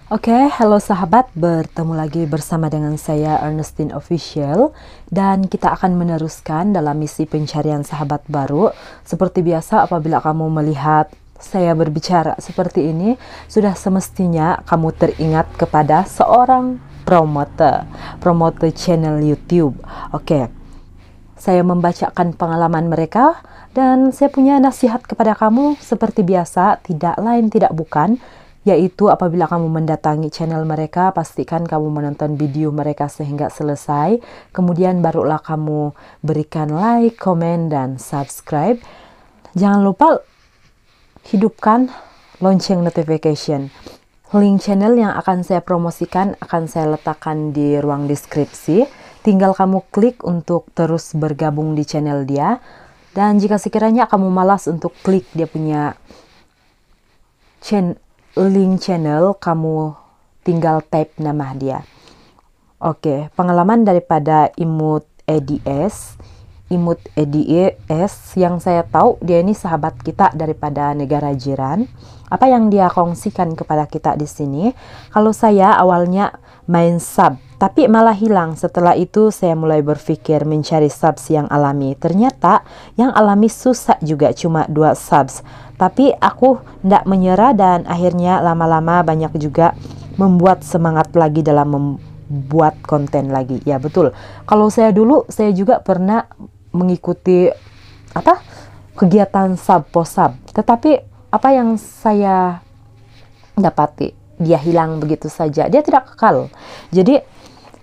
Oke, halo sahabat, bertemu lagi bersama dengan saya Ernestine Official dan kita akan meneruskan dalam misi pencarian sahabat baru. Seperti biasa, apabila kamu melihat saya berbicara seperti ini, sudah semestinya kamu teringat kepada seorang promoter channel YouTube. Oke, saya membacakan pengalaman mereka dan saya punya nasihat kepada kamu seperti biasa, tidak lain tidak bukan, yaitu apabila kamu mendatangi channel mereka, pastikan kamu menonton video mereka sehingga selesai. Kemudian barulah kamu berikan like, komen, dan subscribe. Jangan lupa hidupkan lonceng notification. Link channel yang akan saya promosikan akan saya letakkan di ruang deskripsi. Tinggal kamu klik untuk terus bergabung di channel dia. Dan jika sekiranya kamu malas untuk klik dia punya link channel, kamu tinggal type nama dia. Oke, pengalaman daripada Imut EDS. Imut EDS yang saya tahu dia ini sahabat kita daripada negara jiran. Apa yang dia kongsikan kepada kita di sini? Kalau saya awalnya main sub, tapi malah hilang. Setelah itu saya mulai berpikir mencari subs yang alami. Ternyata yang alami susah juga, cuma 2 subs. Tapi aku tidak menyerah dan akhirnya lama-lama banyak juga membuat semangat lagi dalam membuat konten lagi. Ya betul. Kalau saya dulu, saya juga pernah mengikuti kegiatan sub post sub. Tetapi apa yang saya dapati, dia hilang begitu saja. Dia tidak kekal. Jadi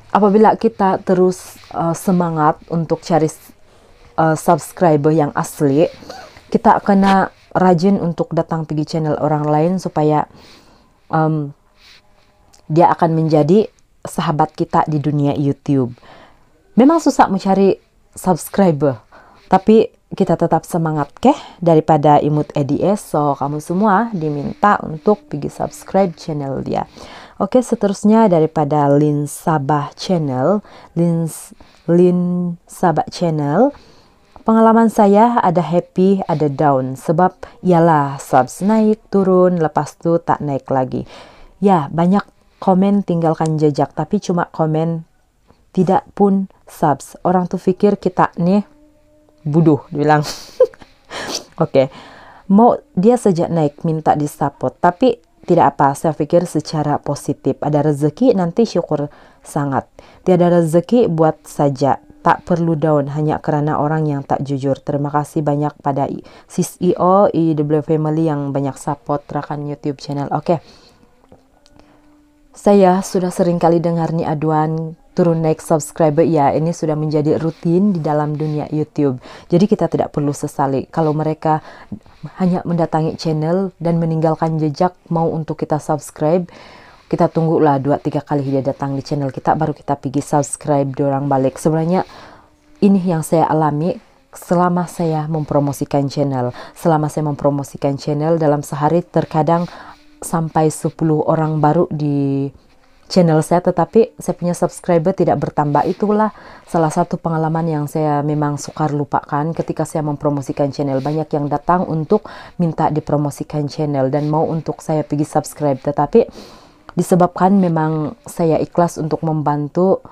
apabila kita terus semangat untuk cari subscriber yang asli, kita kena rajin untuk datang pergi channel orang lain supaya dia akan menjadi sahabat kita di dunia YouTube. Memang susah mencari subscriber, tapi kita tetap semangat, daripada Imut EDS. So, kamu semua diminta untuk pergi subscribe channel dia. Oke, seterusnya daripada Lin Sabah Channel. Lin Sabah Channel. Pengalaman saya ada happy, ada down. Sebab ialah subs naik, turun, lepas tu tak naik lagi. Ya, banyak komen tinggalkan jejak, tapi cuma komen, tidak pun subs. Orang tu fikir kita nih bodoh, bilang. Oke, mau dia sejak naik minta disupport, tapi tidak apa, saya pikir secara positif. Ada rezeki nanti syukur sangat. Tiada rezeki buat saja. Tak perlu down hanya kerana orang yang tak jujur. Terima kasih banyak pada CEO IW Family yang banyak support rakan YouTube channel. Oke. Saya sudah sering kali dengar nih aduan turun naik subscriber. Ya, ini sudah menjadi rutin di dalam dunia YouTube. Jadi kita tidak perlu sesali kalau mereka hanya mendatangi channel dan meninggalkan jejak mau untuk kita subscribe. Kita tunggulah 2-3 kali dia datang di channel kita, baru kita pergi subscribe diorang balik. Sebenarnya ini yang saya alami selama saya mempromosikan channel. Selama saya mempromosikan channel, dalam sehari terkadang sampai 10 orang baru di channel saya, tetapi saya punya subscriber tidak bertambah. Itulah salah satu pengalaman yang saya memang sukar lupakan ketika saya mempromosikan channel. Banyak yang datang untuk minta dipromosikan channel dan mau untuk saya pergi subscribe, tetapi disebabkan memang saya ikhlas untuk membantu,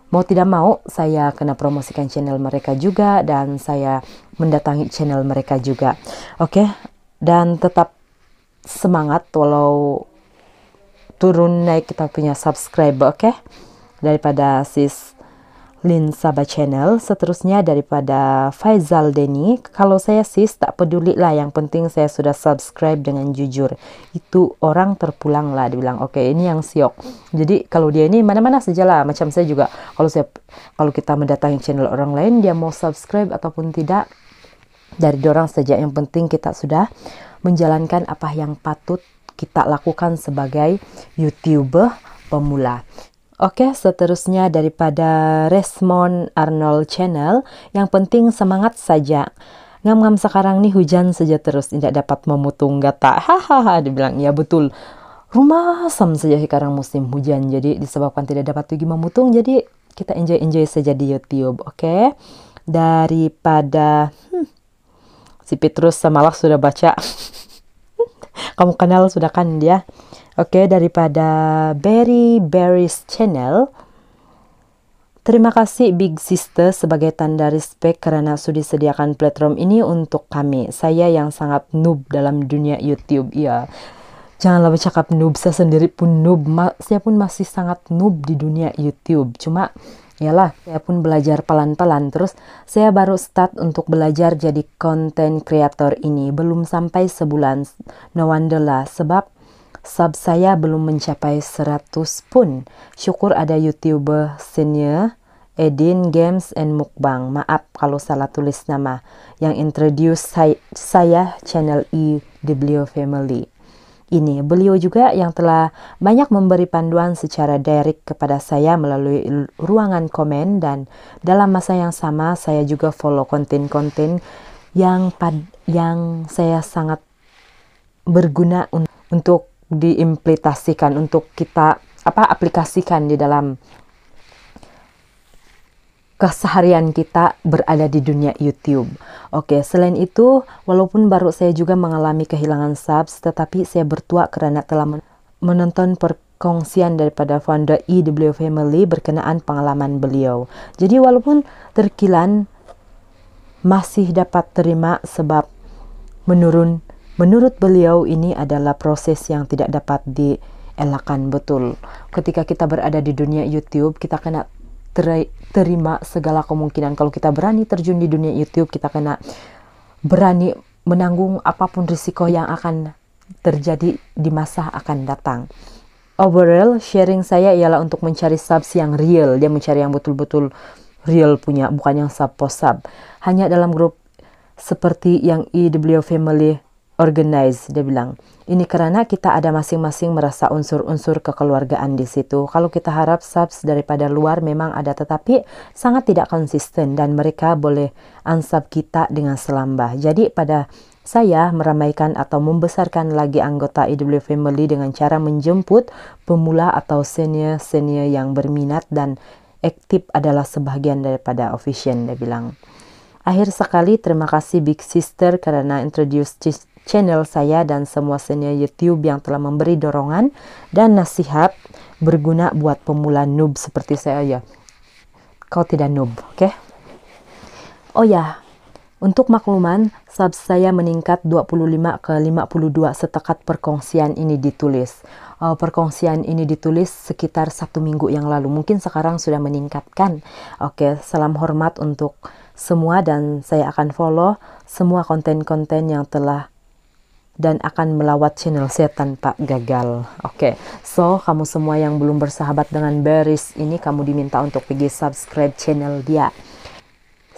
mau tidak mau saya kena promosikan channel mereka juga dan saya mendatangi channel mereka juga. Oke, dan tetap semangat walau turun naik kita punya subscriber. Oke, daripada sis Lin Sabah Channel. Seterusnya daripada Faizal Deni. Kalau saya sis tak peduli lah, yang penting saya sudah subscribe dengan jujur. Itu orang terpulang lah, dibilang. Oke, ini yang siok. Jadi kalau dia ini mana-mana saja lah, macam saya juga. Kalau kita mendatangi channel orang lain, dia mau subscribe ataupun tidak, dari dorang saja. Yang penting kita sudah menjalankan apa yang patut kita lakukan sebagai YouTuber pemula. Oke, seterusnya daripada Resmond Arnold Channel. Yang penting semangat saja. Ngam-ngam sekarang nih hujan saja terus, tidak dapat memutung gata. Hahaha, dibilang. Ya betul. Rumah sam saja sekarang musim hujan. Jadi disebabkan tidak dapat pergi memutung, jadi kita enjoy saja di YouTube. Oke. Daripada si Petrus Samalah sudah baca. Kamu kenal sudah kan dia? Oke, daripada Berry's Channel. Terima kasih Big Sister sebagai tanda respect karena sudah disediakan platform ini untuk kami. Saya yang sangat noob dalam dunia YouTube. Ya, janganlah bercakap noob, saya sendiri pun noob. Saya pun masih sangat noob di dunia YouTube. Cuma, yalah, saya pun belajar pelan-pelan. Terus, saya baru start untuk belajar jadi content creator ini. Belum sampai sebulan. No wonder lah, sebab sub saya belum mencapai 100 pun. Syukur ada YouTuber senior Edin Games and Mukbang, maaf kalau salah tulis nama, yang introduce saya channel EW Family. Ini beliau juga yang telah banyak memberi panduan secara direct kepada saya melalui ruangan komen, dan dalam masa yang sama saya juga follow konten-konten yang saya sangat berguna untuk diimplementasikan, untuk kita aplikasikan di dalam keseharian kita berada di dunia YouTube. Oke, selain itu, walaupun baru saya juga mengalami kehilangan subs, tetapi saya bertuah karena telah menonton perkongsian daripada founder EW Family berkenaan pengalaman beliau. Jadi walaupun terkilan masih dapat terima, sebab menurut beliau ini adalah proses yang tidak dapat dielakkan. Betul. Ketika kita berada di dunia YouTube, kita kena terima segala kemungkinan. Kalau kita berani terjun di dunia YouTube, kita kena berani menanggung apapun risiko yang akan terjadi di masa akan datang. Overall, sharing saya ialah untuk mencari subs yang real. Dia mencari yang betul-betul real punya, bukan yang sub-post-sub. Hanya dalam grup seperti yang EW Family organize, dia bilang. Ini karena kita ada masing-masing merasa unsur-unsur kekeluargaan di situ. Kalau kita harap subs daripada luar memang ada, tetapi sangat tidak konsisten dan mereka boleh unsub kita dengan selambah. Jadi pada saya meramaikan atau membesarkan lagi anggota EW Family dengan cara menjemput pemula atau senior-senior yang berminat dan aktif adalah sebahagian daripada official, dia bilang. Akhir sekali, terima kasih Big Sister karena introduce channel saya dan semua senior YouTube yang telah memberi dorongan dan nasihat berguna buat pemula noob seperti saya ya. Kau tidak noob, oke? Oh ya, untuk makluman, sub saya meningkat 25 ke 52 setekat perkongsian ini ditulis. Perkongsian ini ditulis sekitar 1 minggu yang lalu. Mungkin sekarang sudah meningkatkan. Oke, salam hormat untuk semua dan saya akan follow semua konten-konten yang telah dan akan melawat channel saya tanpa gagal. Oke, so kamu semua yang belum bersahabat dengan Berry's ini, kamu diminta untuk pergi subscribe channel dia.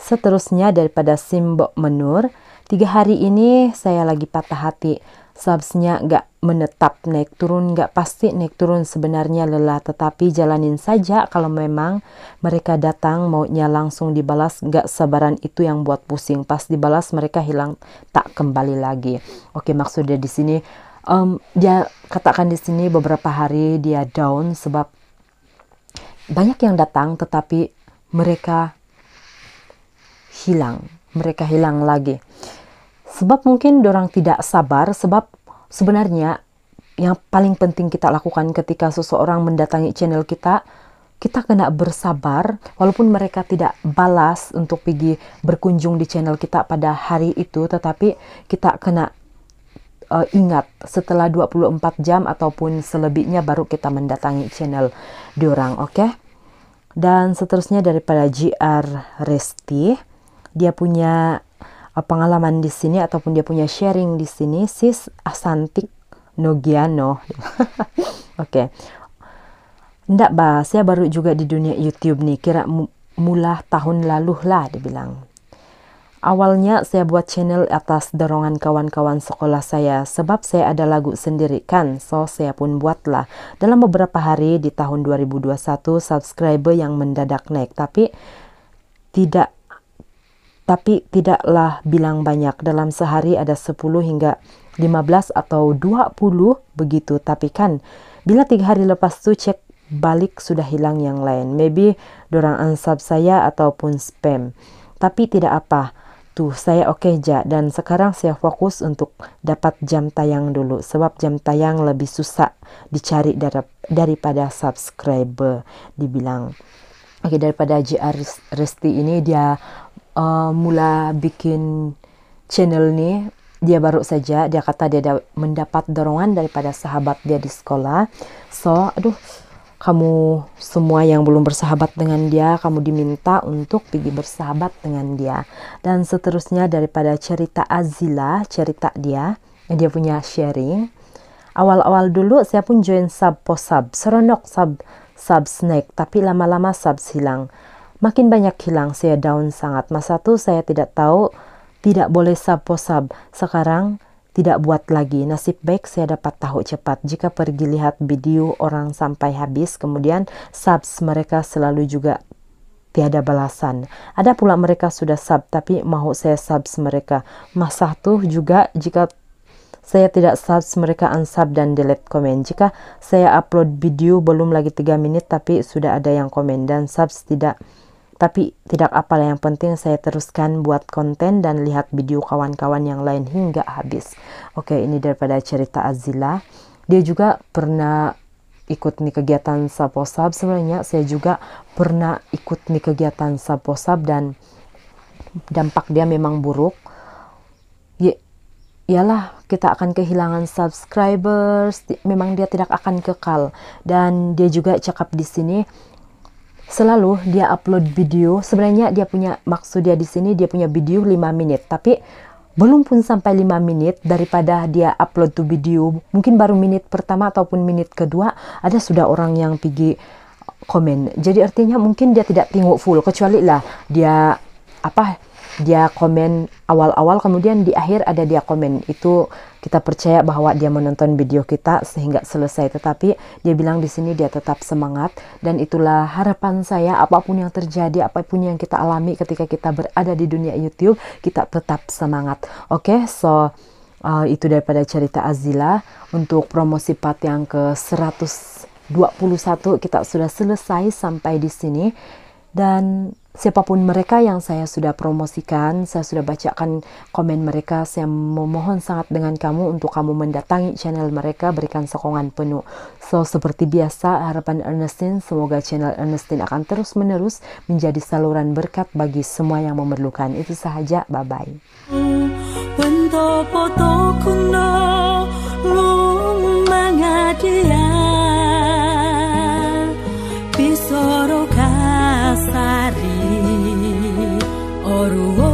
Seterusnya daripada Simbok Menur, 3 hari ini saya lagi patah hati. Subsnya gak menetap, naik turun gak pasti, naik turun sebenarnya lelah, tetapi jalanin saja. Kalau memang mereka datang maunya langsung dibalas, gak sabaran itu yang buat pusing. Pas dibalas mereka hilang, tak kembali lagi. Oke, maksudnya di sini dia katakan di sini beberapa hari dia down sebab banyak yang datang tetapi mereka hilang lagi. Sebab mungkin dorang tidak sabar, sebab sebenarnya yang paling penting kita lakukan ketika seseorang mendatangi channel kita, kita kena bersabar walaupun mereka tidak balas untuk pergi berkunjung di channel kita pada hari itu, tetapi kita kena ingat setelah 24 jam ataupun selebihnya baru kita mendatangi channel diorang, oke? Dan seterusnya daripada GR Resti, dia punya pengalaman di sini ataupun dia punya sharing di sini, Sis Asantik Nogiano. Oke. Ndak bah, saya baru juga di dunia YouTube nih, kira mula tahun lalu lah, dia bilang. Awalnya saya buat channel atas dorongan kawan-kawan sekolah saya, sebab saya ada lagu sendiri kan, so saya pun buatlah. Dalam beberapa hari di tahun 2021, subscriber yang mendadak naik, tapi tidaklah bilang banyak. Dalam sehari ada 10 hingga 15 atau 20 begitu. Tapi kan bila 3 hari lepas tu cek balik sudah hilang yang lain. Maybe dorang unsub saya ataupun spam. Tapi tidak apa. Tuh, saya oke ja, dan sekarang saya fokus untuk dapat jam tayang dulu, sebab jam tayang lebih susah dicari daripada subscriber, dibilang. Oke, daripada JR Resti ini dia mula bikin channel nih, dia baru saja, dia kata dia mendapat dorongan daripada sahabat dia di sekolah. So, aduh, kamu semua yang belum bersahabat dengan dia, kamu diminta untuk pergi bersahabat dengan dia. Dan seterusnya daripada cerita Azila, cerita dia punya sharing. Awal-awal dulu saya pun join sub posab, seronok sub snack, tapi lama-lama subs hilang. Makin banyak hilang, saya down sangat. Masa itu saya tidak tahu tidak boleh sub posab. Sekarang tidak buat lagi. Nasib baik saya dapat tahu cepat. Jika pergi lihat video orang sampai habis, kemudian subs mereka selalu juga tiada balasan. Ada pula mereka sudah sub, tapi mau saya subs mereka. Masa tuh juga jika saya tidak subs mereka unsub dan delete komen. Jika saya upload video belum lagi 3 menit tapi sudah ada yang komen, dan subs tidak. Tapi tidak apalah, yang penting saya teruskan buat konten dan lihat video kawan-kawan yang lain hingga habis. Oke, ini daripada cerita Azila. Dia juga pernah ikut nih kegiatan Saposab. Sebenarnya saya juga pernah ikut nih kegiatan Saposab dan dampak dia memang buruk. Ialah kita akan kehilangan subscribers, memang dia tidak akan kekal. Dan dia juga cakap di sini, selalu dia upload video. Sebenarnya dia punya maksud dia di sini, dia punya video 5 menit, tapi belum pun sampai 5 menit daripada dia upload tuh video, mungkin baru menit pertama ataupun menit kedua ada sudah orang yang pergi komen. Jadi artinya mungkin dia tidak tengok full, kecuali lah dia dia komen awal-awal, kemudian di akhir ada dia komen. Itu kita percaya bahwa dia menonton video kita sehingga selesai. Tetapi dia bilang di sini dia tetap semangat, dan itulah harapan saya, apapun yang terjadi, apapun yang kita alami ketika kita berada di dunia YouTube, kita tetap semangat. Oke, so itu daripada cerita Azila. Untuk promosi part yang ke 121 kita sudah selesai sampai di sini. Dan siapapun mereka yang saya sudah promosikan, saya sudah bacakan komen mereka. Saya memohon sangat dengan kamu untuk kamu mendatangi channel mereka, berikan sokongan penuh. So, seperti biasa, harapan Ernestine, semoga channel Ernestine akan terus menerus menjadi saluran berkat bagi semua yang memerlukan. Itu sahaja, bye-bye. Sari oru